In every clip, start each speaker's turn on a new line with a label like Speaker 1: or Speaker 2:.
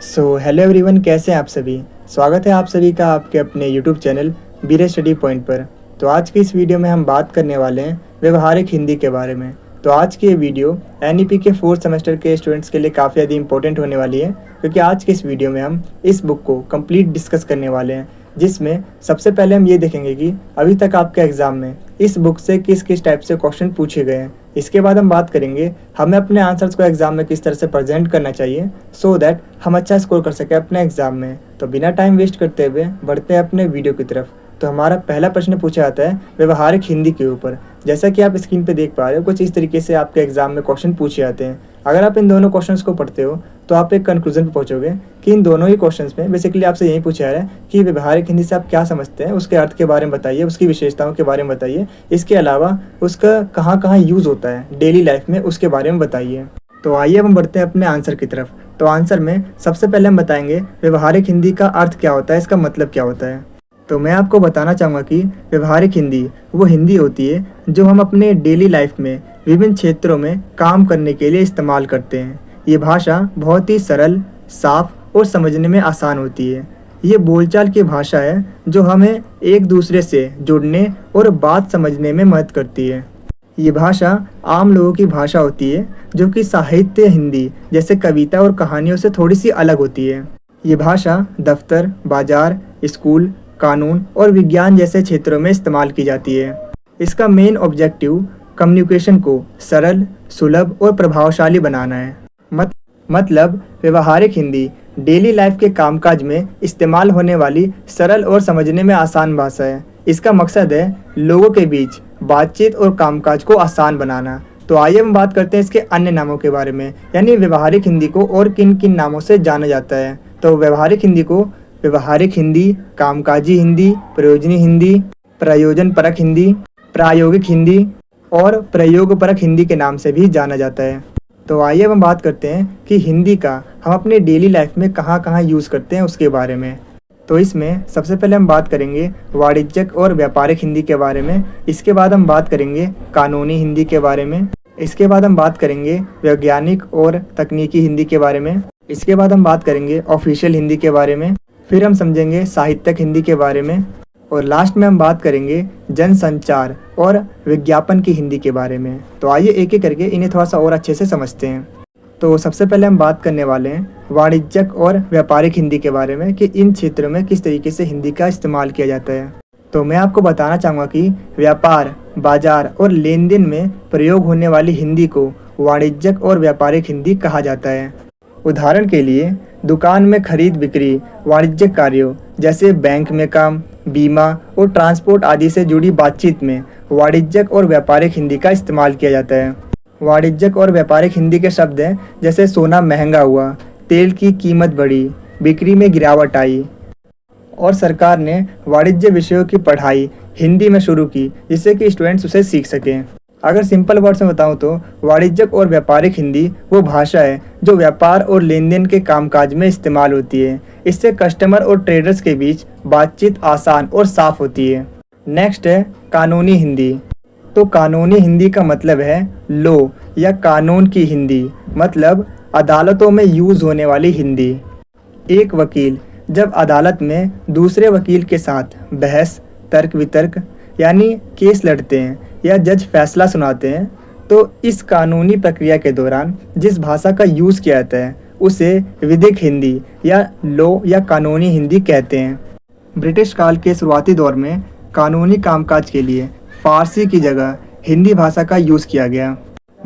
Speaker 1: Hello everyone, कैसे हैं आप सभी। स्वागत है आप सभी का आपके अपने यूट्यूब चैनल बीरे स्टडी पॉइंट पर। तो आज की इस वीडियो में हम बात करने वाले हैं व्यवहारिक हिंदी के बारे में। तो आज की ये वीडियो एनईपी के 4th सेमेस्टर के स्टूडेंट्स के लिए काफ़ी ज़्यादा इंपॉर्टेंट होने वाली है, क्योंकि आज के इस वीडियो में हम इस बुक को कंप्लीट डिस्कस करने वाले हैं, जिसमें सबसे पहले हम ये देखेंगे कि अभी तक आपके एग्ज़ाम में इस बुक से किस किस टाइप से क्वेश्चन पूछे गए हैं। इसके बाद हम बात करेंगे हमें अपने आंसर्स को एग्जाम में किस तरह से प्रेजेंट करना चाहिए सो दैट हम अच्छा स्कोर कर सकें अपने एग्जाम में। तो बिना टाइम वेस्ट करते हुए बढ़ते हैं अपने वीडियो की तरफ। तो हमारा पहला प्रश्न पूछा जाता है व्यवहारिक हिंदी के ऊपर। जैसा कि आप स्क्रीन पे देख पा रहे हो, कुछ इस तरीके से आपके एग्जाम में क्वेश्चन पूछे जाते हैं। अगर आप इन दोनों क्वेश्चंस को पढ़ते हो तो आप एक कंक्लूजन पे पहुंचोगे कि इन दोनों ही क्वेश्चंस में बेसिकली आपसे यही पूछा जा रहा है कि व्यवहारिक हिंदी से आप क्या समझते हैं, उसके अर्थ के बारे में बताइए, उसकी विशेषताओं के बारे में बताइए, इसके अलावा उसका कहाँ कहाँ यूज़ होता है डेली लाइफ में, उसके बारे में बताइए। तो आइए हम बढ़ते हैं अपने आंसर की तरफ। तो आंसर में सबसे पहले हम बताएंगे व्यवहारिक हिंदी का अर्थ क्या होता है, इसका मतलब क्या होता है। तो मैं आपको बताना चाहूँगा कि व्यवहारिक हिंदी वो हिंदी होती है जो हम अपने डेली लाइफ में विभिन्न क्षेत्रों में काम करने के लिए इस्तेमाल करते हैं। ये भाषा बहुत ही सरल, साफ और समझने में आसान होती है। ये बोलचाल की भाषा है जो हमें एक दूसरे से जुड़ने और बात समझने में मदद करती है। ये भाषा आम लोगों की भाषा होती है जो कि साहित्य हिंदी जैसे कविता और कहानियों से थोड़ी सी अलग होती है। ये भाषा दफ्तर, बाजार, स्कूल, कानून और विज्ञान जैसे क्षेत्रों में इस्तेमाल की जाती है। इसका मेन ऑब्जेक्टिव कम्युनिकेशन को सरल, सुलभ और प्रभावशाली बनाना है। मतलब व्यवहारिक हिंदी डेली लाइफ के कामकाज में इस्तेमाल होने वाली सरल और समझने में आसान भाषा है। इसका मकसद है लोगों के बीच बातचीत और कामकाज को आसान बनाना। तो आइए हम बात करते हैं इसके अन्य नामों के बारे में, यानी व्यवहारिक हिंदी को और किन किन नामों से जाना जाता है। तो व्यवहारिक हिंदी को व्यवहारिक हिंदी, कामकाजी हिंदी, प्रयोजनी हिंदी, प्रयोजन परक हिंदी, प्रायोगिक हिंदी और प्रयोगपरक हिंदी के नाम से भी जाना जाता है। तो आइए हम बात करते हैं कि हिंदी का हम अपने डेली लाइफ में कहाँ कहाँ यूज़ करते हैं उसके बारे में। तो इसमें सबसे पहले हम बात करेंगे वाणिज्यिक और व्यापारिक हिंदी के बारे में। इसके बाद हम बात करेंगे कानूनी हिंदी के बारे में। इसके बाद हम बात करेंगे वैज्ञानिक और तकनीकी हिंदी के बारे में। इसके बाद हम बात करेंगे ऑफिशियल हिंदी के बारे में। फिर हम समझेंगे साहित्यिक हिंदी के बारे में और लास्ट में हम बात करेंगे जनसंचार और विज्ञापन की हिंदी के बारे में। तो आइए एक एक करके इन्हें थोड़ा सा और अच्छे से समझते हैं। तो सबसे पहले हम बात करने वाले हैं वाणिज्यिक और व्यापारिक हिंदी के बारे में कि इन क्षेत्रों में किस तरीके से हिंदी का इस्तेमाल किया जाता है। तो मैं आपको बताना चाहूँगा कि व्यापार, बाजार और लेन देन में प्रयोग होने वाली हिंदी को वाणिज्यिक और व्यापारिक हिंदी कहा जाता है। उदाहरण के लिए दुकान में खरीद बिक्री, वाणिज्यिक कार्यों जैसे बैंक में काम, बीमा और ट्रांसपोर्ट आदि से जुड़ी बातचीत में वाणिज्यिक और व्यापारिक हिंदी का इस्तेमाल किया जाता है। वाणिज्यिक और व्यापारिक हिंदी के शब्द हैं जैसे सोना महंगा हुआ, तेल की कीमत बढ़ी, बिक्री में गिरावट आई। और सरकार ने वाणिज्य विषयों की पढ़ाई हिंदी में शुरू की जिससे कि स्टूडेंट्स उसे सीख सकें। अगर सिंपल वर्ड्स में बताऊं तो वाणिज्यिक और व्यापारिक हिंदी वो भाषा है जो व्यापार और लेन देन के कामकाज में इस्तेमाल होती है। इससे कस्टमर और ट्रेडर्स के बीच बातचीत आसान और साफ होती है। नेक्स्ट है कानूनी हिंदी। तो कानूनी हिंदी का मतलब है लॉ या कानून की हिंदी, मतलब अदालतों में यूज़ होने वाली हिंदी। एक वकील जब अदालत में दूसरे वकील के साथ बहस, तर्क वितर्क यानी केस लड़ते हैं या जज फैसला सुनाते हैं तो इस कानूनी प्रक्रिया के दौरान जिस भाषा का यूज़ किया जाता है उसे विधिक हिंदी या लॉ या कानूनी हिंदी कहते हैं। ब्रिटिश काल के शुरुआती दौर में कानूनी कामकाज के लिए फ़ारसी की जगह हिंदी भाषा का यूज़ किया गया।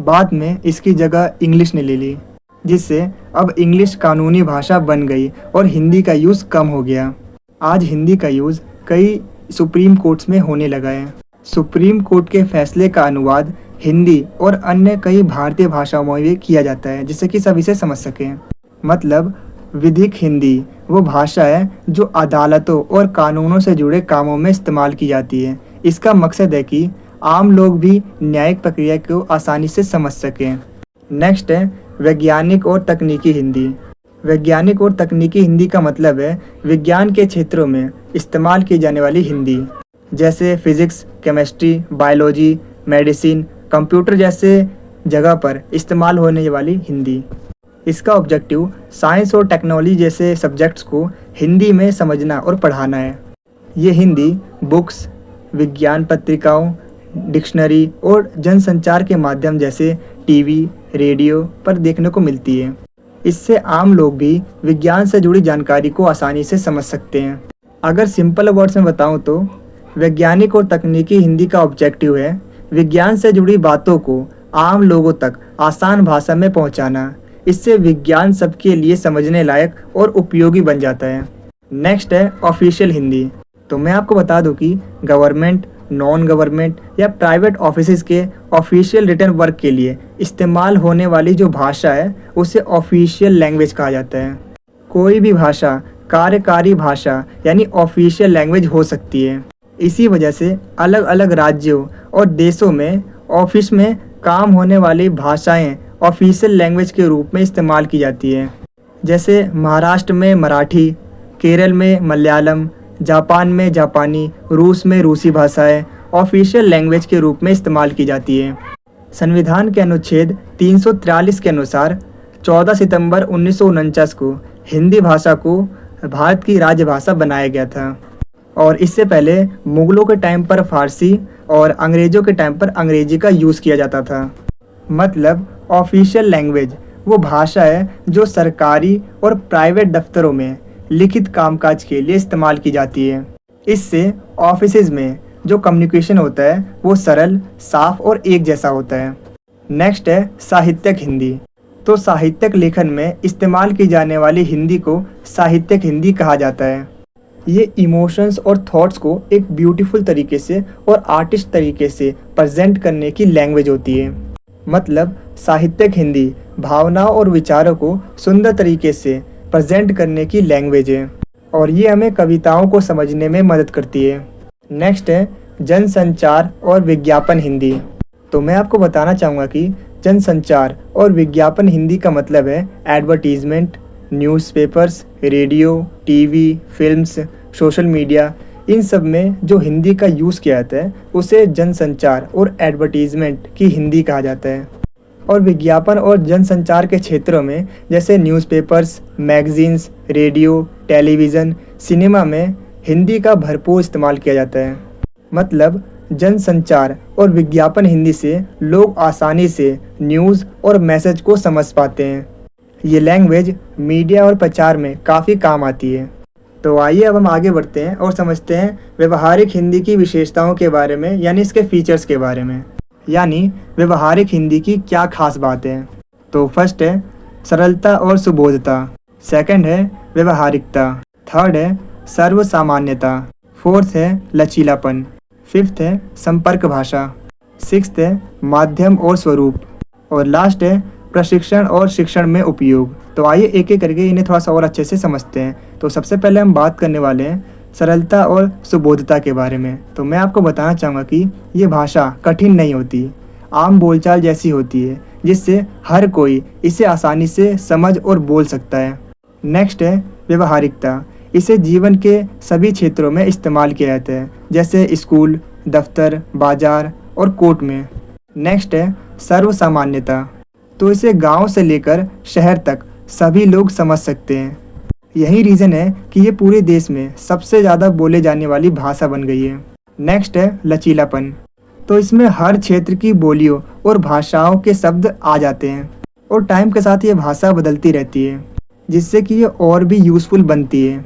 Speaker 1: बाद में इसकी जगह इंग्लिश ने ले ली, जिससे अब इंग्लिश कानूनी भाषा बन गई और हिंदी का यूज़ कम हो गया। आज हिंदी का यूज़ कई सुप्रीम कोर्ट्स में होने लगा है। सुप्रीम कोर्ट के फैसले का अनुवाद हिंदी और अन्य कई भारतीय भाषाओं में भी किया जाता है जिससे कि सभी से समझ सकें। मतलब विधिक हिंदी वो भाषा है जो अदालतों और कानूनों से जुड़े कामों में इस्तेमाल की जाती है। इसका मकसद है कि आम लोग भी न्यायिक प्रक्रिया को आसानी से समझ सकें। नेक्स्ट है वैज्ञानिक और तकनीकी हिंदी। वैज्ञानिक और तकनीकी हिंदी का मतलब है विज्ञान के क्षेत्रों में इस्तेमाल की जाने वाली हिंदी, जैसे physics, chemistry, biology, medicine, computer जैसे जगह पर इस्तेमाल होने वाली हिंदी। इसका ऑब्जेक्टिव साइंस और टेक्नोलॉजी जैसे सब्जेक्ट्स को हिंदी में समझना और पढ़ाना है। ये हिंदी बुक्स, विज्ञान पत्रिकाओं, डिक्शनरी और जनसंचार के माध्यम जैसे टीवी, रेडियो पर देखने को मिलती है। इससे आम लोग भी विज्ञान से जुड़ी जानकारी को आसानी से समझ सकते हैं। अगर सिंपल वर्ड्स में बताऊं तो वैज्ञानिक और तकनीकी हिंदी का ऑब्जेक्टिव है विज्ञान से जुड़ी बातों को आम लोगों तक आसान भाषा में पहुंचाना। इससे विज्ञान सबके लिए समझने लायक और उपयोगी बन जाता है। नेक्स्ट है ऑफिशियल हिंदी। तो मैं आपको बता दूं कि गवर्नमेंट, नॉन गवर्नमेंट या प्राइवेट ऑफिसेज के ऑफिशियल रिटन वर्क के लिए इस्तेमाल होने वाली जो भाषा है उसे ऑफिशियल लैंग्वेज कहा जाता है। कोई भी भाषा कार्यकारी भाषा यानी ऑफिशियल लैंग्वेज हो सकती है। इसी वजह से अलग अलग राज्यों और देशों में ऑफिस में काम होने वाली भाषाएं ऑफिशियल लैंग्वेज के रूप में इस्तेमाल की जाती है। जैसे महाराष्ट्र में मराठी, केरल में मलयालम, जापान में जापानी, रूस में रूसी भाषाएं ऑफिशियल लैंग्वेज के रूप में इस्तेमाल की जाती है। संविधान के अनुच्छेद 343 के अनुसार 14 सितंबर 1949 को हिंदी भाषा को भारत की राजभाषा बनाया गया था और इससे पहले मुगलों के टाइम पर फारसी और अंग्रेज़ों के टाइम पर अंग्रेजी का यूज़ किया जाता था। मतलब ऑफिशियल लैंग्वेज वो भाषा है जो सरकारी और प्राइवेट दफ्तरों में लिखित कामकाज के लिए इस्तेमाल की जाती है। इससे ऑफिसेज में जो कम्युनिकेशन होता है वो सरल, साफ और एक जैसा होता है। नेक्स्ट है साहित्यिक हिंदी। तो साहित्यिक लेखन में इस्तेमाल की जाने वाली हिंदी को साहित्यिक हिंदी कहा जाता है। ये इमोशंस और थॉट्स को एक ब्यूटीफुल तरीके से और आर्टिस्ट तरीके से प्रेजेंट करने की लैंग्वेज होती है। मतलब साहित्यिक हिंदी भावनाओं और विचारों को सुंदर तरीके से प्रेजेंट करने की लैंग्वेज है और ये हमें कविताओं को समझने में मदद करती है। नेक्स्ट है जनसंचार और विज्ञापन हिंदी। तो मैं आपको बताना चाहूँगा कि जनसंचार और विज्ञापन हिंदी का मतलब है advertisement, newspapers, radio, TV, films, social media, इन सब में जो हिंदी का यूज़ किया जाता है उसे जनसंचार और एडवर्टीजमेंट की हिंदी कहा जाता है। और विज्ञापन और जनसंचार के क्षेत्रों में जैसे newspapers, magazines, radio, television, cinema में हिंदी का भरपूर इस्तेमाल किया जाता है। मतलब जनसंचार और विज्ञापन हिंदी से लोग आसानी से न्यूज़ और मैसेज को समझ पाते हैं। ये लैंग्वेज मीडिया और प्रचार में काफ़ी काम आती है। तो आइए अब हम आगे बढ़ते हैं और समझते हैं व्यवहारिक हिंदी की विशेषताओं के बारे में, यानी इसके फीचर्स के बारे में, यानी व्यवहारिक हिंदी की क्या खास बात है। तो फर्स्ट है सरलता और सुबोधता, सेकंड है व्यवहारिकता, थर्ड है सर्वसामान्यता, फोर्थ है लचीलापन, फिफ्थ है संपर्क भाषा, सिक्स्थ है माध्यम और स्वरूप, और लास्ट है प्रशिक्षण और शिक्षण में उपयोग। तो आइए एक एक करके इन्हें थोड़ा सा और अच्छे से समझते हैं। तो सबसे पहले हम बात करने वाले हैं सरलता और सुबोधता के बारे में। तो मैं आपको बताना चाहूँगा कि ये भाषा कठिन नहीं होती, आम बोलचाल जैसी होती है, जिससे हर कोई इसे आसानी से समझ और बोल सकता है। नेक्स्ट है व्यवहारिकता। इसे जीवन के सभी क्षेत्रों में इस्तेमाल किया जाता है, जैसे स्कूल, दफ्तर, बाजार और कोर्ट में। नेक्स्ट है सर्वसामान्यता। तो इसे गांव से लेकर शहर तक सभी लोग समझ सकते हैं। यही रीज़न है कि ये पूरे देश में सबसे ज़्यादा बोले जाने वाली भाषा बन गई है। नेक्स्ट है लचीलापन। तो इसमें हर क्षेत्र की बोलियों और भाषाओं के शब्द आ जाते हैं और टाइम के साथ ये भाषा बदलती रहती है, जिससे कि ये और भी यूज़फुल बनती है।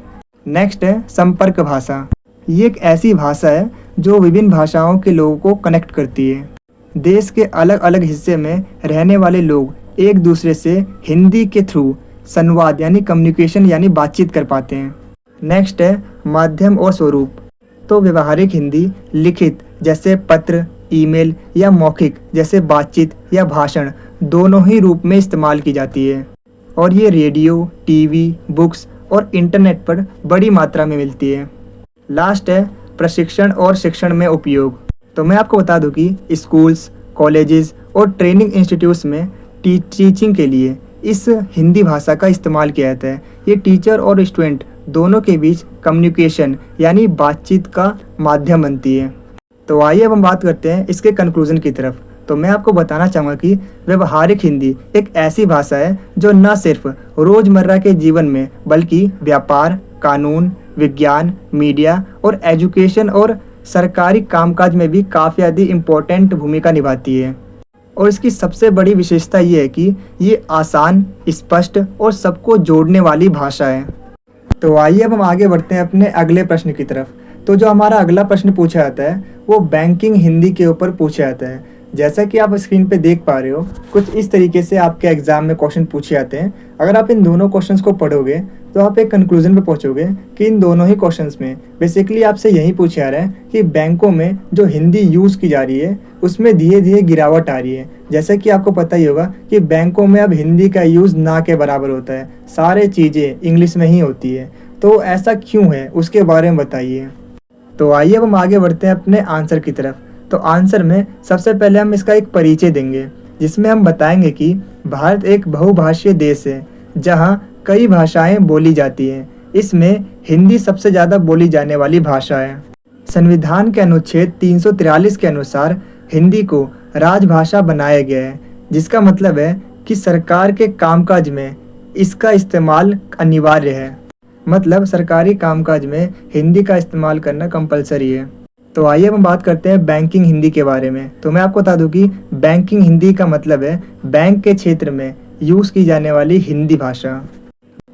Speaker 1: नेक्स्ट है संपर्क भाषा। ये एक ऐसी भाषा है जो विभिन्न भाषाओं के लोगों को कनेक्ट करती है। देश के अलग अलग हिस्से में रहने वाले लोग एक दूसरे से हिंदी के थ्रू संवाद यानी कम्युनिकेशन यानी बातचीत कर पाते हैं। नेक्स्ट है माध्यम और स्वरूप। तो व्यवहारिक हिंदी लिखित जैसे पत्र, ईमेल या मौखिक जैसे बातचीत या भाषण दोनों ही रूप में इस्तेमाल की जाती है और ये रेडियो, टीवी, बुक्स और इंटरनेट पर बड़ी मात्रा में मिलती है। लास्ट है प्रशिक्षण और शिक्षण में उपयोग। तो मैं आपको बता दूं कि स्कूल्स, कॉलेजेस और ट्रेनिंग इंस्टीट्यूट्स में टीचिंग के लिए इस हिंदी भाषा का इस्तेमाल किया जाता है। ये टीचर और स्टूडेंट दोनों के बीच कम्युनिकेशन यानी बातचीत का माध्यम बनती है। तो आइए अब हम बात करते हैं इसके कंक्लूजन की तरफ। तो मैं आपको बताना चाहूँगा कि व्यवहारिक हिंदी एक ऐसी भाषा है जो न सिर्फ रोज़मर्रा के जीवन में बल्कि व्यापार, कानून, विज्ञान, मीडिया और एजुकेशन और सरकारी कामकाज में भी काफ़ी ज़्यादा इम्पोर्टेंट भूमिका निभाती है। और इसकी सबसे बड़ी विशेषता ये है कि ये आसान, स्पष्ट और सबको जोड़ने वाली भाषा है। तो आइए अब हम आगे बढ़ते हैं अपने अगले प्रश्न की तरफ। तो जो हमारा अगला प्रश्न पूछा जाता है वो बैंकिंग हिंदी के ऊपर पूछा जाता है। जैसा कि आप स्क्रीन पे देख पा रहे हो, कुछ इस तरीके से आपके एग्जाम में क्वेश्चन पूछे जाते हैं। अगर आप इन दोनों क्वेश्चंस को पढ़ोगे तो आप एक कंक्लूजन पे पहुंचोगे कि इन दोनों ही क्वेश्चंस में बेसिकली आपसे यही पूछा जा रहा है कि बैंकों में जो हिंदी यूज़ की जा रही है उसमें धीरे धीरे गिरावट आ रही है। जैसा कि आपको पता ही होगा कि बैंकों में अब हिंदी का यूज़ ना के बराबर होता है, सारे चीज़ें इंग्लिश में ही होती है। तो ऐसा क्यों है उसके बारे में बताइए। तो आइए अब हम आगे बढ़ते हैं अपने आंसर की तरफ। तो आंसर में सबसे पहले हम इसका एक परिचय देंगे जिसमें हम बताएंगे कि भारत एक बहुभाषीय देश है जहां कई भाषाएं बोली जाती हैं। इसमें हिंदी सबसे ज़्यादा बोली जाने वाली भाषा है। संविधान के अनुच्छेद 343 के अनुसार हिंदी को राजभाषा बनाया गया है, जिसका मतलब है कि सरकार के कामकाज में इसका इस्तेमाल अनिवार्य है। मतलब सरकारी कामकाज में हिंदी का इस्तेमाल करना कंपलसरी है। तो आइए हम बात करते हैं बैंकिंग हिंदी के बारे में। तो मैं आपको बता दूं कि बैंकिंग हिंदी का मतलब है बैंक के क्षेत्र में यूज़ की जाने वाली हिंदी भाषा।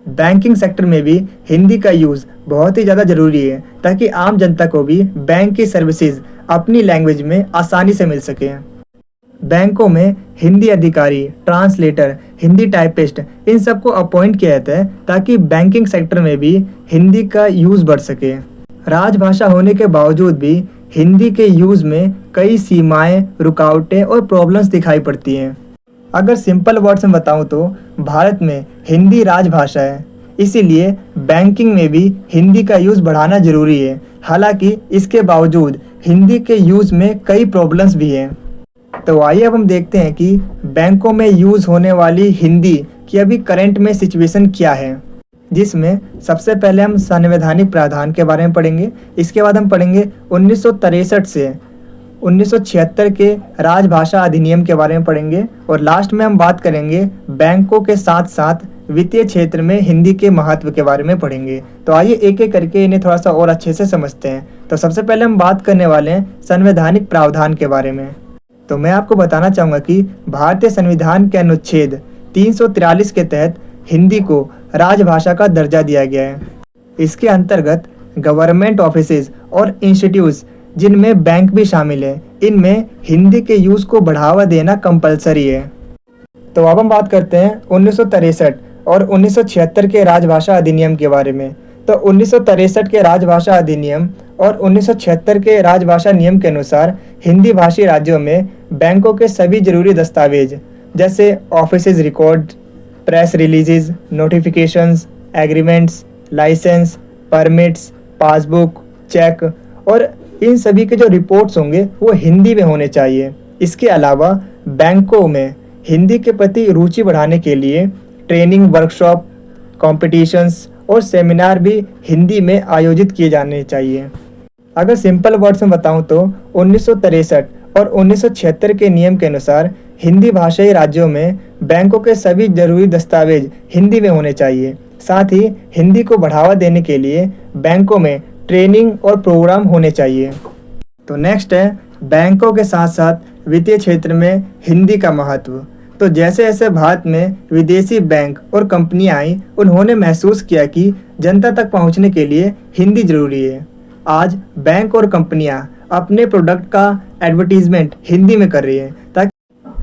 Speaker 1: बैंकिंग सेक्टर में भी हिंदी का यूज़ बहुत ही ज़्यादा ज़रूरी है ताकि आम जनता को भी बैंक की सर्विसेज अपनी लैंग्वेज में आसानी से मिल सके। बैंकों में हिंदी अधिकारी, ट्रांसलेटर, हिंदी टाइपिस्ट इन सबको अपॉइंट किया जाता है ताकि बैंकिंग सेक्टर में भी हिंदी का यूज़ बढ़ सके। राजभाषा होने के बावजूद भी हिंदी के यूज़ में कई सीमाएं, रुकावटें और प्रॉब्लम्स दिखाई पड़ती हैं। अगर सिंपल वर्ड्स में बताऊं तो भारत में हिंदी राजभाषा है, इसीलिए बैंकिंग में भी हिंदी का यूज़ बढ़ाना ज़रूरी है। हालांकि इसके बावजूद हिंदी के यूज़ में कई प्रॉब्लम्स भी हैं। तो आइए अब हम देखते हैं कि बैंकों में यूज़ होने वाली हिंदी की अभी करंट में सिचुएशन क्या है, जिसमें सबसे पहले हम संवैधानिक प्रावधान के बारे में पढ़ेंगे। इसके बाद हम पढ़ेंगे 1963 से 1976 के राजभाषा अधिनियम के बारे में पढ़ेंगे और लास्ट में हम बात करेंगे बैंकों के साथ साथ वित्तीय क्षेत्र में हिंदी के महत्व के बारे में पढ़ेंगे। तो आइए एक एक करके इन्हें थोड़ा सा और अच्छे से समझते हैं। तो सबसे पहले हम बात करने वाले हैं संवैधानिक प्रावधान के बारे में। तो मैं आपको बताना चाहूँगा कि भारतीय संविधान के अनुच्छेद 343 के तहत हिंदी को राजभाषा का दर्जा दिया गया है। इसके अंतर्गत गवर्नमेंट ऑफिसेज और इंस्टीट्यूट्स जिनमें बैंक भी शामिल है, इनमें हिंदी के यूज़ को बढ़ावा देना कंपलसरी है। तो अब हम बात करते हैं 1963 और 1976 के राजभाषा अधिनियम के बारे में। तो 1963 के राजभाषा अधिनियम और 1976 के राजभाषा नियम के अनुसार हिंदी भाषी राज्यों में बैंकों के सभी जरूरी दस्तावेज जैसे offices record, press releases, notifications, agreements, licence, permits, passbook, cheque और इन सभी के जो रिपोर्ट्स होंगे वो हिंदी में होने चाहिए। इसके अलावा बैंकों में हिंदी के प्रति रुचि बढ़ाने के लिए ट्रेनिंग, वर्कशॉप, कॉम्पिटिशन्स और सेमिनार भी हिंदी में आयोजित किए जाने चाहिए। अगर सिंपल वर्ड्स में बताऊं तो 1963 और 1976 के नियम के अनुसार हिंदी भाषाई राज्यों में बैंकों के सभी जरूरी दस्तावेज हिंदी में होने चाहिए। साथ ही हिंदी को बढ़ावा देने के लिए बैंकों में ट्रेनिंग और प्रोग्राम होने चाहिए। तो नेक्स्ट है बैंकों के साथ साथ वित्तीय क्षेत्र में हिंदी का महत्व। तो जैसे जैसे भारत में विदेशी बैंक और कंपनियां आई, उन्होंने महसूस किया कि जनता तक पहुंचने के लिए हिंदी ज़रूरी है। आज बैंक और कंपनियां अपने प्रोडक्ट का एडवर्टीजमेंट हिंदी में कर रही है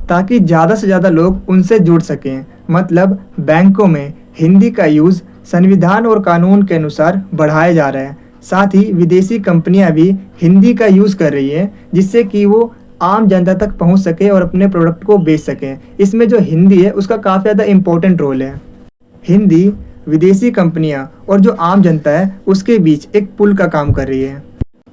Speaker 1: ताकि ज़्यादा से ज़्यादा लोग उनसे जुड़ सकें। मतलब बैंकों में हिंदी का यूज़ संविधान और कानून के अनुसार बढ़ाया जा रहा है। साथ ही विदेशी कंपनियां भी हिंदी का यूज़ कर रही हैं जिससे कि वो आम जनता तक पहुंच सके और अपने प्रोडक्ट को बेच सकें। इसमें जो हिंदी है उसका काफ़ी ज़्यादा इम्पोर्टेंट रोल है। हिंदी विदेशी कंपनियां और जो आम जनता है उसके बीच एक पुल का काम कर रही है।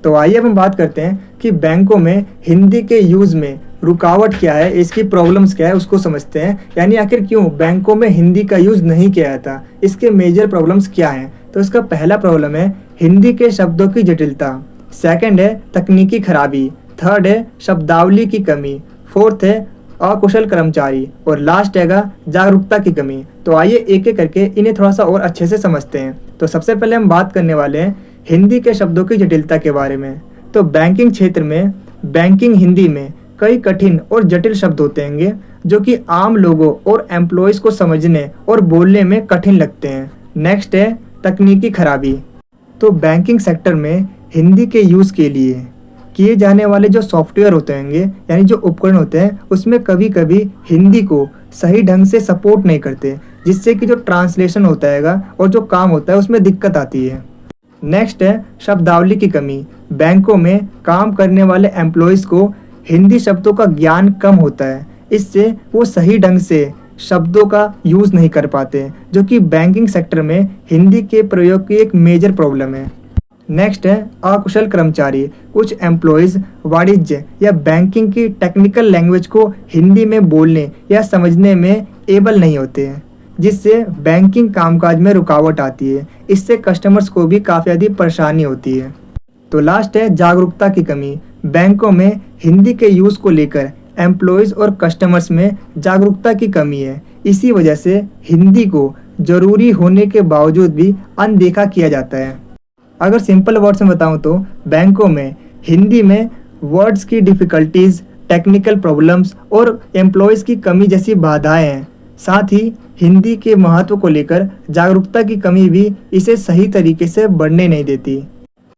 Speaker 1: तो आइए अब हम बात करते हैं कि बैंकों में हिंदी के यूज़ में रुकावट क्या है, इसकी प्रॉब्लम्स क्या है, उसको समझते हैं। यानी आखिर क्यों बैंकों में हिंदी का यूज़ नहीं किया जाता, इसके मेजर प्रॉब्लम्स क्या हैं। तो इसका पहला प्रॉब्लम है हिंदी के शब्दों की जटिलता। सेकंड है तकनीकी खराबी। थर्ड है शब्दावली की कमी। फोर्थ है अकुशल कर्मचारी और लास्ट हैगा जागरूकता की कमी। तो आइए एक एक करके इन्हें थोड़ा सा और अच्छे से समझते हैं। तो सबसे पहले हम बात करने वाले हैं हिंदी के शब्दों की जटिलता के बारे में। तो बैंकिंग क्षेत्र में बैंकिंग हिंदी में कई कठिन और जटिल शब्द होते हैं जो कि आम लोगों और एम्प्लॉयज को समझने और बोलने में कठिन लगते हैं। नेक्स्ट है तकनीकी खराबी। तो बैंकिंग सेक्टर में हिंदी के यूज़ के लिए किए जाने वाले जो सॉफ्टवेयर होते हैं यानी जो उपकरण होते हैं उसमें कभी कभी हिंदी को सही ढंग से सपोर्ट नहीं करते, जिससे कि जो ट्रांसलेशन होता है और जो काम होता है उसमें दिक्कत आती है। नेक्स्ट है शब्दावली की कमी। बैंकों में काम करने वाले एम्प्लॉयज़ को हिंदी शब्दों का ज्ञान कम होता है, इससे वो सही ढंग से शब्दों का यूज़ नहीं कर पाते, जो कि बैंकिंग सेक्टर में हिंदी के प्रयोग की एक मेजर प्रॉब्लम है। नेक्स्ट है अकुशल कर्मचारी। कुछ एम्प्लॉयज़ वाणिज्य या बैंकिंग की टेक्निकल लैंग्वेज को हिंदी में बोलने या समझने में एबल नहीं होते हैं, जिससे बैंकिंग कामकाज में रुकावट आती है। इससे कस्टमर्स को भी काफ़ी ज़्यादा परेशानी होती है। तो लास्ट है जागरूकता की कमी। बैंकों में हिंदी के यूज़ को लेकर एम्प्लॉयज़ और कस्टमर्स में जागरूकता की कमी है। इसी वजह से हिंदी को ज़रूरी होने के बावजूद भी अनदेखा किया जाता है। अगर सिंपल वर्ड्स में बताऊं तो बैंकों में हिंदी में वर्ड्स की डिफ़िकल्टीज़, टेक्निकल प्रॉब्लम्स और एम्प्लॉयज़ की कमी जैसी बाधाएं हैं। साथ ही हिंदी के महत्व को लेकर जागरूकता की कमी भी इसे सही तरीके से बढ़ने नहीं देती।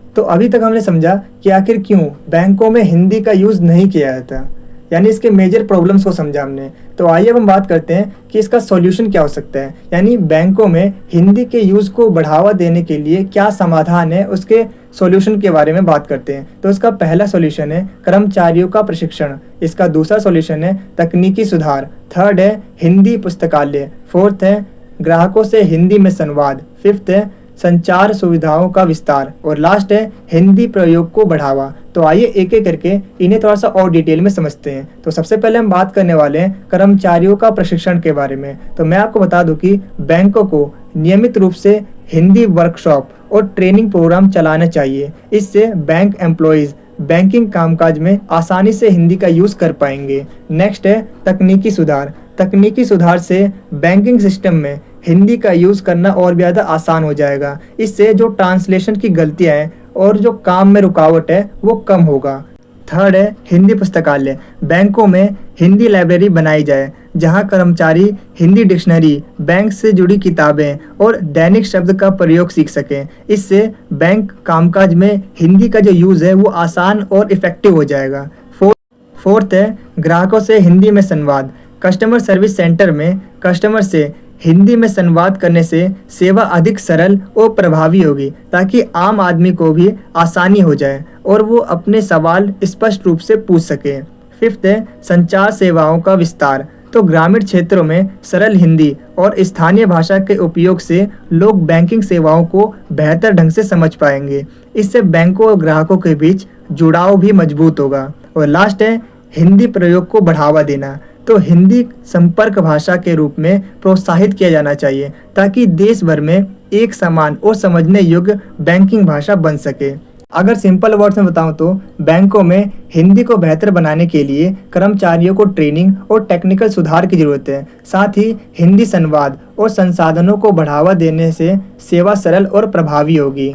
Speaker 1: तो अभी तक हमने समझा कि आखिर क्यों बैंकों में हिंदी का यूज़ नहीं किया जाता, यानी इसके मेजर प्रॉब्लम्स को समझा हमने। तो आइए अब हम बात करते हैं कि इसका सॉल्यूशन क्या हो सकता है, यानी बैंकों में हिंदी के यूज़ को बढ़ावा देने के लिए क्या समाधान है, उसके सॉल्यूशन के बारे में बात करते हैं। तो इसका पहला सॉल्यूशन है कर्मचारियों का प्रशिक्षण। इसका दूसरा सॉल्यूशन है तकनीकी सुधार। थर्ड है हिंदी पुस्तकालय। फोर्थ है ग्राहकों से हिंदी में संवाद। फिफ्थ है संचार सुविधाओं का विस्तार और लास्ट है हिंदी प्रयोग को बढ़ावा। तो आइए एक एक करके इन्हें थोड़ा सा और डिटेल में समझते हैं। तो सबसे पहले हम बात करने वाले हैं कर्मचारियों का प्रशिक्षण के बारे में। तो मैं आपको बता दूं कि बैंकों को नियमित रूप से हिंदी वर्कशॉप और ट्रेनिंग प्रोग्राम चलाना चाहिए। इससे बैंक एम्प्लॉयज़ बैंकिंग कामकाज में आसानी से हिंदी का यूज़ कर पाएंगे। नेक्स्ट है तकनीकी सुधार। तकनीकी सुधार से बैंकिंग सिस्टम में हिंदी का यूज़ करना और भी ज़्यादा आसान हो जाएगा। इससे जो ट्रांसलेशन की गलतियाँ हैं और जो काम में रुकावट है वो कम होगा। थर्ड है हिंदी पुस्तकालय। बैंकों में हिंदी लाइब्रेरी बनाई जाए जहां कर्मचारी हिंदी डिक्शनरी, बैंक से जुड़ी किताबें और दैनिक शब्द का प्रयोग सीख सकें। इससे बैंक कामकाज में हिंदी का जो यूज़ है वो आसान और इफ़ेक्टिव हो जाएगा। फोर्थ है ग्राहकों से हिंदी में संवाद। कस्टमर सर्विस सेंटर में कस्टमर से हिंदी में संवाद करने से सेवा अधिक सरल और प्रभावी होगी, ताकि आम आदमी को भी आसानी हो जाए और वो अपने सवाल स्पष्ट रूप से पूछ सके। फिफ्थ है संचार सेवाओं का विस्तार। तो ग्रामीण क्षेत्रों में सरल हिंदी और स्थानीय भाषा के उपयोग से लोग बैंकिंग सेवाओं को बेहतर ढंग से समझ पाएंगे। इससे बैंकों और ग्राहकों के बीच जुड़ाव भी मजबूत होगा। और लास्ट है हिंदी प्रयोग को बढ़ावा देना। तो हिंदी संपर्क भाषा के रूप में प्रोत्साहित किया जाना चाहिए, ताकि देश भर में एक समान और समझने योग्य बैंकिंग भाषा बन सके। अगर सिंपल वर्ड्स में बताऊं तो बैंकों में हिंदी को बेहतर बनाने के लिए कर्मचारियों को ट्रेनिंग और टेक्निकल सुधार की ज़रूरत है। साथ ही हिंदी संवाद और संसाधनों को बढ़ावा देने से सेवा सरल और प्रभावी होगी।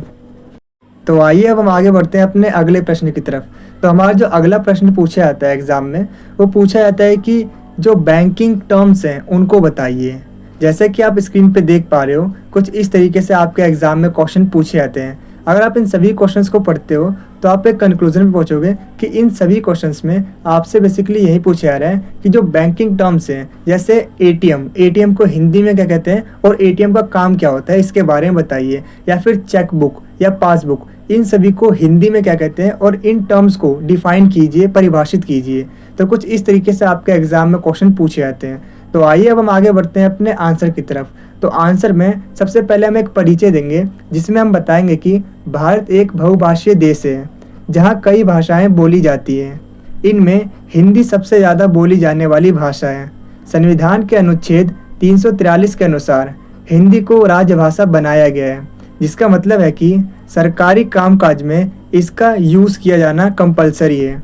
Speaker 1: तो आइए अब हम आगे बढ़ते हैं अपने अगले प्रश्न की तरफ। तो हमारा जो अगला प्रश्न पूछा जाता है एग्ज़ाम में, वो पूछा जाता है कि जो बैंकिंग टर्म्स हैं उनको बताइए। जैसे कि आप स्क्रीन पे देख पा रहे हो, कुछ इस तरीके से आपके एग्ज़ाम में क्वेश्चन पूछे जाते हैं। अगर आप इन सभी क्वेश्चंस को पढ़ते हो तो आप एक कंक्लूजन पे पहुंचोगे कि इन सभी क्वेश्चंस में आपसे बेसिकली यही पूछा जा रहा है कि जो बैंकिंग टर्म्स हैं, जैसे एटीएम को हिंदी में क्या कहते हैं और एटीएम का काम क्या होता है, इसके बारे में बताइए। या फिर चेक बुक या पासबुक, इन सभी को हिंदी में क्या कहते हैं और इन टर्म्स को डिफाइन कीजिए, परिभाषित कीजिए। तो कुछ इस तरीके से आपके एग्जाम में क्वेश्चन पूछे जाते हैं। तो आइए अब हम आगे बढ़ते हैं अपने आंसर की तरफ। तो आंसर में सबसे पहले हम एक परिचय देंगे, जिसमें हम बताएंगे कि भारत एक बहुभाषीय देश है जहाँ कई भाषाएं बोली जाती हैं। इनमें हिंदी सबसे ज़्यादा बोली जाने वाली भाषा है। संविधान के अनुच्छेद 343 के अनुसार हिंदी को राजभाषा बनाया गया है, जिसका मतलब है कि सरकारी कामकाज में इसका यूज़ किया जाना कंपलसरी है।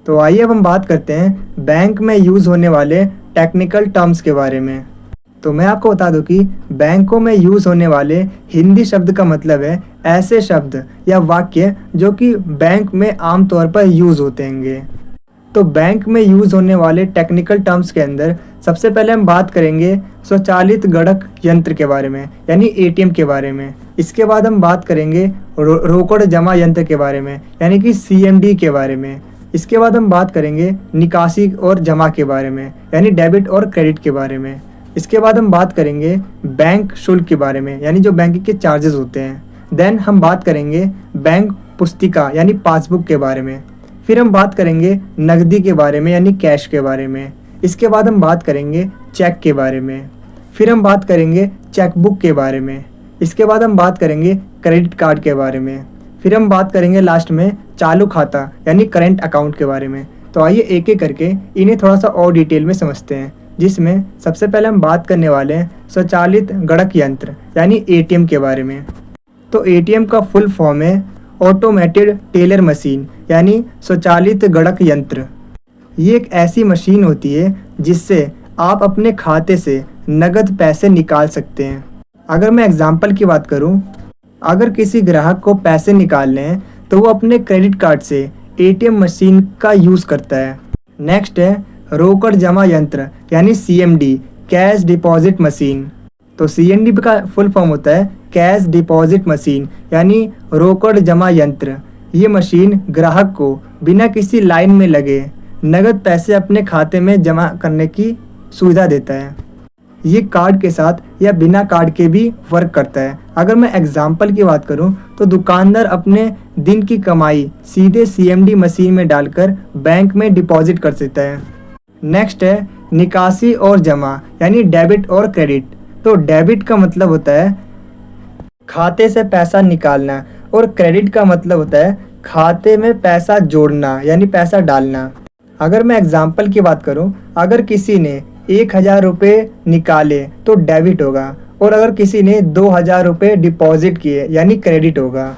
Speaker 1: तो आइए अब हम बात करते हैं बैंक में यूज़ होने वाले टेक्निकल टर्म्स के बारे में। तो मैं आपको बता दूं कि बैंकों में यूज़ होने वाले हिंदी शब्द का मतलब है ऐसे शब्द या वाक्य जो कि बैंक में आमतौर पर यूज़ होते हैं। तो बैंक में यूज़ होने वाले टेक्निकल टर्म्स के अंदर सबसे पहले हम बात करेंगे स्वचालित गणक यंत्र के बारे में, यानी एटीएम के बारे में। इसके बाद हम बात करेंगे रोकड़ जमा यंत्र के बारे में, यानी कि सीएमडी के बारे में। इसके बाद हम बात करेंगे निकासी और जमा के बारे में, यानी डेबिट और क्रेडिट के बारे में। इसके बाद हम बात करेंगे बैंक शुल्क के बारे में, यानी जो बैंक के चार्जेस होते हैं। देन हम बात करेंगे बैंक पुस्तिका यानी पासबुक के बारे में। फिर हम बात करेंगे नकदी के बारे में, यानी कैश के बारे में। इसके बाद हम बात करेंगे चेक के बारे में। फिर हम बात करेंगे चेकबुक के बारे में। इसके बाद हम बात करेंगे क्रेडिट कार्ड के बारे में। फिर हम बात करेंगे लास्ट में चालू खाता यानी करेंट अकाउंट के बारे में। तो आइए एक एक करके इन्हें थोड़ा सा और डिटेल में समझते हैं, जिसमें सबसे पहले हम बात करने वाले हैं स्वचालित गणक यंत्र यानी एटीएम के बारे में। तो एटीएम का फुल फॉर्म है ऑटोमेटेड टेलर मशीन, यानी स्वचालित गणक यंत्र। ये एक ऐसी मशीन होती है जिससे आप अपने खाते से नगद पैसे निकाल सकते हैं। अगर मैं एग्जांपल की बात करूं, अगर किसी ग्राहक को पैसे निकालने हैं तो वो अपने क्रेडिट कार्ड से एटीएम मशीन का यूज़ करता है। नेक्स्ट है रोकड़ जमा यंत्र यानी सीएमडी, कैश डिपॉजिट मशीन। तो सीएमडी का फुल फॉर्म होता है कैश डिपॉजिट मशीन, यानी रोकड़ जमा यंत्र। ये मशीन ग्राहक को बिना किसी लाइन में लगे नगद पैसे अपने खाते में जमा करने की सुविधा देता है। ये कार्ड के साथ या बिना कार्ड के भी वर्क करता है। अगर मैं एग्जांपल की बात करूं तो दुकानदार अपने दिन की कमाई सीधे सीएमडी मशीन में डालकर बैंक में डिपॉजिट कर सकता है। नेक्स्ट है निकासी और जमा यानी डेबिट और क्रेडिट। तो डेबिट का मतलब होता है खाते से पैसा निकालना और क्रेडिट का मतलब होता है खाते में पैसा जोड़ना यानी पैसा डालना। अगर मैं एग्जांपल की बात करूं, अगर किसी ने 1000 रुपये निकाले तो डेबिट होगा और अगर किसी ने 2000 रुपये डिपॉजिट किए यानी क्रेडिट होगा।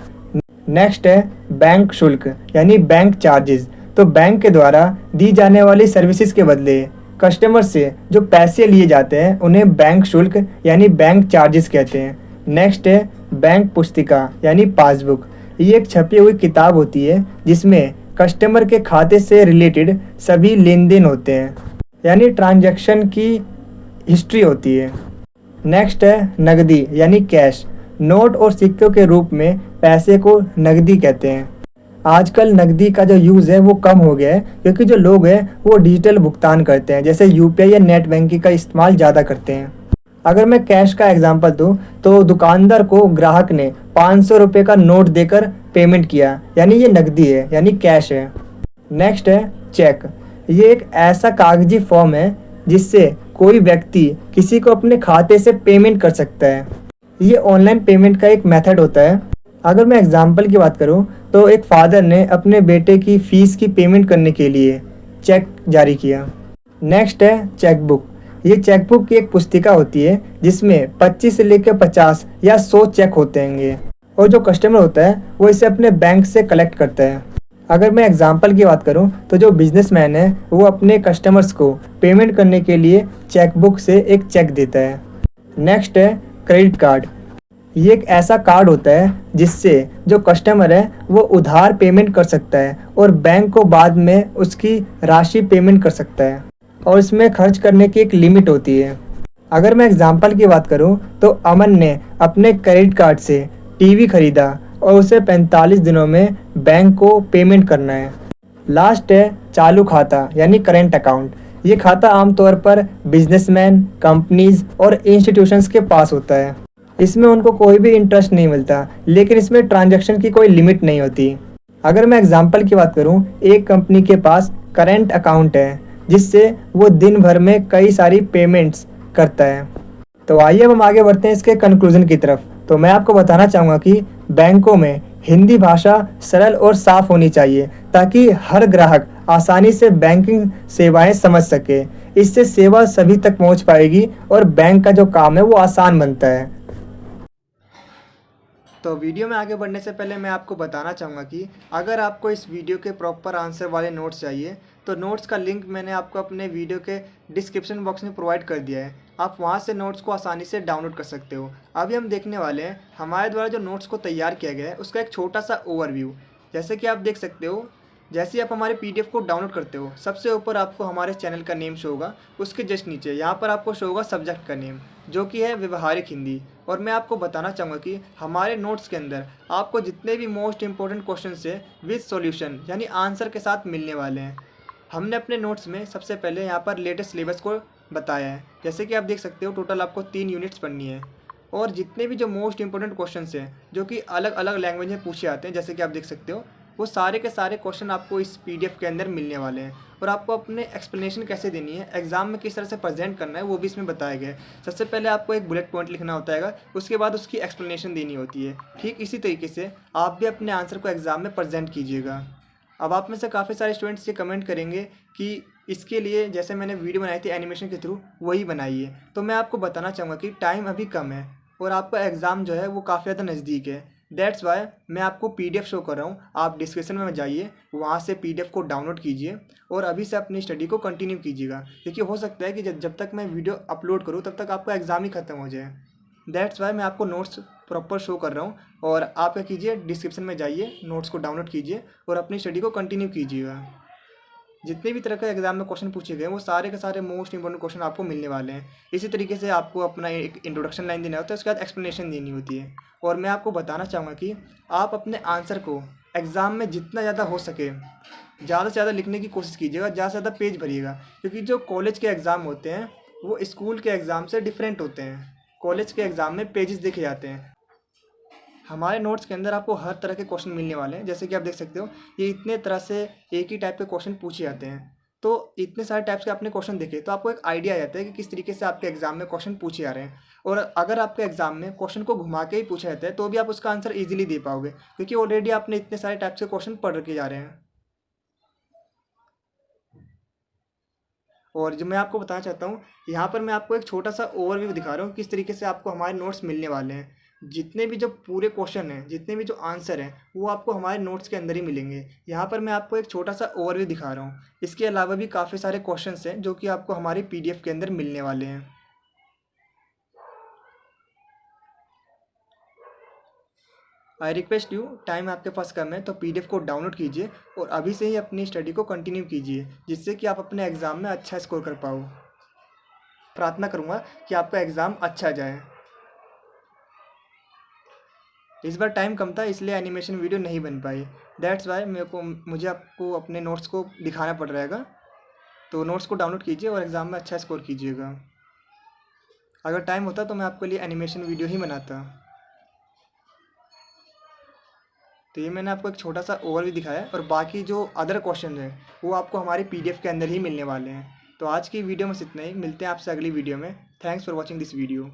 Speaker 1: नेक्स्ट है बैंक शुल्क यानी बैंक चार्जेस। तो बैंक के द्वारा दी जाने वाली सर्विसेज के बदले कस्टमर से जो पैसे लिए जाते हैं उन्हें बैंक शुल्क यानी बैंक चार्जेस कहते हैं। नेक्स्ट है बैंक पुस्तिका यानी पासबुक। ये एक छपी हुई किताब होती है जिसमें कस्टमर के खाते से रिलेटेड सभी लेन देन होते हैं, यानी ट्रांजैक्शन की हिस्ट्री होती है। नेक्स्ट है नकदी यानी कैश। नोट और सिक्कों के रूप में पैसे को नकदी कहते हैं। आजकल नकदी का जो यूज़ है वो कम हो गया है क्योंकि जो लोग हैं वो डिजिटल भुगतान करते हैं, जैसे यूपीआई या नेट बैंकिंग का इस्तेमाल ज़्यादा करते हैं। अगर मैं कैश का एग्जांपल दूं तो दुकानदार को ग्राहक ने 500 रुपये का नोट देकर पेमेंट किया, यानी ये नकदी है यानी कैश है। नेक्स्ट है चेक। ये एक ऐसा कागजी फॉर्म है जिससे कोई व्यक्ति किसी को अपने खाते से पेमेंट कर सकता है। ये ऑनलाइन पेमेंट का एक मेथड होता है। अगर मैं एग्जांपल की बात करूं तो एक फादर ने अपने बेटे की फ़ीस की पेमेंट करने के लिए चेक जारी किया। नेक्स्ट है चेकबुक। ये चेकबुक की एक पुस्तिका होती है जिसमें 25 से लेकर 50 या 100 चेक होते हैं और जो कस्टमर होता है वो इसे अपने बैंक से कलेक्ट करता है। अगर मैं एग्जांपल की बात करूं तो जो बिजनेसमैन है वो अपने कस्टमर्स को पेमेंट करने के लिए चेकबुक से एक चेक देता है। नेक्स्ट है क्रेडिट कार्ड। ये एक ऐसा कार्ड होता है जिससे जो कस्टमर है वो उधार पेमेंट कर सकता है और बैंक को बाद में उसकी राशि पेमेंट कर सकता है और इसमें खर्च करने की एक लिमिट होती है। अगर मैं एग्जांपल की बात करूं तो अमन ने अपने क्रेडिट कार्ड से टीवी खरीदा और उसे 45 दिनों में बैंक को पेमेंट करना है। लास्ट है चालू खाता यानी करेंट अकाउंट। ये खाता आमतौर पर बिजनेसमैन, कंपनीज और इंस्टीट्यूशंस के पास होता है। इसमें उनको कोई भी इंटरेस्ट नहीं मिलता, लेकिन इसमें ट्रांजैक्शन की कोई लिमिट नहीं होती। अगर मैं एग्जांपल की बात करूं, एक कंपनी के पास करेंट अकाउंट है जिससे वो दिन भर में कई सारी पेमेंट्स करता है। तो आइए अब हम आगे बढ़ते हैं इसके कंक्लूजन की तरफ। तो मैं आपको बताना चाहूँगा कि बैंकों में हिंदी भाषा सरल और साफ होनी चाहिए ताकि हर ग्राहक आसानी से बैंकिंग सेवाएं समझ सके। इससे सेवा सभी तक पहुंच पाएगी और बैंक का जो काम है वो आसान बनता है। तो वीडियो में आगे बढ़ने से पहले मैं आपको बताना चाहूँगा कि अगर आपको इस वीडियो के प्रॉपर आंसर वाले नोट्स चाहिए तो नोट्स का लिंक मैंने आपको अपने वीडियो के डिस्क्रिप्शन बॉक्स में प्रोवाइड कर दिया है। आप वहाँ से नोट्स को आसानी से डाउनलोड कर सकते हो। अभी हम देखने वाले हैं हमारे द्वारा जो नोट्स को तैयार किया गया है उसका एक छोटा सा ओवरव्यू। जैसे कि आप देख सकते हो, जैसे ही आप हमारे PDF को डाउनलोड करते हो सबसे ऊपर आपको हमारे चैनल का नेम शो होगा। उसके जस्ट नीचे यहाँ पर आपको शो होगा सब्जेक्ट का नेम, जो कि है व्यवहारिक हिंदी। और मैं आपको बताना चाहूँगा कि हमारे नोट्स के अंदर आपको जितने भी मोस्ट इंपॉर्टेंट क्वेश्चन है विद सॉल्यूशन यानी आंसर के साथ मिलने वाले हैं। हमने अपने नोट्स में सबसे पहले यहाँ पर लेटेस्ट सिलेबस को बताया है। जैसे कि आप देख सकते हो टोटल आपको 3 यूनिट्स पढ़नी है और जितने भी जो मोस्ट इंपॉर्टेंट क्वेश्चन हैं जो कि अलग अलग लैंग्वेज में पूछे आते हैं, जैसे कि आप देख सकते हो, वो सारे के सारे क्वेश्चन आपको इस PDF के अंदर मिलने वाले हैं। और आपको अपने एक्सप्लेनेशन कैसे देनी है, एग्जाम में किस तरह से प्रेजेंट करना है, वो भी इसमें बताया गया है। सबसे पहले आपको एक बुलेट पॉइंट लिखना होता है, उसके बाद उसकी एक्सप्लेनेशन देनी होती है। ठीक इसी तरीके से आप भी अपने आंसर को एग्ज़ाम में प्रेजेंट कीजिएगा। अब आप में से काफ़ी सारे स्टूडेंट्स ये कमेंट करेंगे कि इसके लिए जैसे मैंने वीडियो बनाई थी एनिमेशन के थ्रू वही बनाई है। तो मैं आपको बताना चाहूँगा कि टाइम अभी कम है और आपका एग्ज़ाम जो है वो काफ़ी ज़्यादा नज़दीक है। दैट्स वाई मैं आपको PDF शो कर रहा हूँ। आप डिस्क्रिप्शन में जाइए, वहाँ से PDF को डाउनलोड कीजिए और अभी से अपनी स्टडी को कंटिन्यू कीजिएगा। देखिए हो सकता है कि जब तक मैं वीडियो अपलोड करूँ तब तक आपका एग्ज़ाम ही ख़त्म हो जाए। दैट्स वाई मैं आपको नोट्स प्रॉपर शो कर रहा हूँ और आप क्या कीजिए, डिस्क्रिप्शन में जाइए, नोट्स को डाउनलोड कीजिए और अपनी स्टडी को कंटिन्यू कीजिएगा। जितने भी तरह के एग्जाम में क्वेश्चन पूछे गए वो सारे के सारे मोस्ट इंपॉर्टेंट क्वेश्चन आपको मिलने वाले हैं। इसी तरीके से आपको अपना एक इंट्रोडक्शन लाइन देना होता है, उसके बाद एक्सप्लेनेशन देनी होती है। और मैं आपको बताना चाहूँगा कि आप अपने आंसर को एग्ज़ाम में जितना ज़्यादा हो सके ज़्यादा से ज़्यादा लिखने की कोशिश कीजिएगा, ज़्यादा से ज़्यादा पेज भरिएगा। क्योंकि जो कॉलेज के एग्ज़ाम होते हैं वो स्कूल के एग्ज़ाम से डिफरेंट होते हैं। कॉलेज के एग्ज़ाम में पेजेस देखे जाते हैं, हमारे नोट्स के अंदर आपको हर तरह के क्वेश्चन मिलने वाले हैं। जैसे कि आप देख सकते हो ये इतने तरह से एक ही टाइप के क्वेश्चन पूछे जाते हैं। तो इतने सारे टाइप्स के आपने क्वेश्चन देखे तो आपको एक आइडिया आ जाता है कि किस तरीके से आपके एग्जाम में क्वेश्चन पूछे जा रहे हैं। और अगर आपके एग्जाम में क्वेश्चन को घुमा के ही पूछा जाता है तो भी आप उसका आंसर ईजिली दे पाओगे, क्योंकि ऑलरेडी आपने इतने सारे टाइप्स के क्वेश्चन पढ़ के जा रहे हैं। और जो मैं आपको बताना चाहता हूँ, यहाँ पर मैं आपको एक छोटा सा ओवरव्यू दिखा रहा हूँ किस तरीके से आपको हमारे नोट्स मिलने वाले हैं। जितने भी जो पूरे क्वेश्चन हैं, जितने भी जो आंसर हैं, वो आपको हमारे नोट्स के अंदर ही मिलेंगे। यहाँ पर मैं आपको एक छोटा सा ओवरव्यू दिखा रहा हूँ। इसके अलावा भी काफ़ी सारे क्वेश्चंस हैं जो कि आपको हमारी PDF के अंदर मिलने वाले हैं। आई रिक्वेस्ट यू, टाइम आपके पास कम है तो PDF को डाउनलोड कीजिए और अभी से ही अपनी स्टडी को कंटिन्यू कीजिए, जिससे कि आप अपने एग्ज़ाम में अच्छा स्कोर कर पाओ। प्रार्थना करूँगा कि आपका एग्ज़ाम अच्छा जाए। इस बार टाइम कम था इसलिए एनिमेशन वीडियो नहीं बन पाई। दैट्स वाई मुझे आपको अपने नोट्स को दिखाना पड़ रहेगा। तो नोट्स को डाउनलोड कीजिए और एग्ज़ाम में अच्छा स्कोर कीजिएगा। अगर टाइम होता तो मैं आपके लिए एनिमेशन वीडियो ही बनाता। तो ये मैंने आपको एक छोटा सा ओवरव्यू दिखाया और बाकी जो अदर क्वेश्चन हैं वो आपको हमारे PDF के अंदर ही मिलने वाले हैं। तो आज की वीडियो में इतना ही, मिलते हैं आपसे अगली वीडियो में। Thanks for watching this video.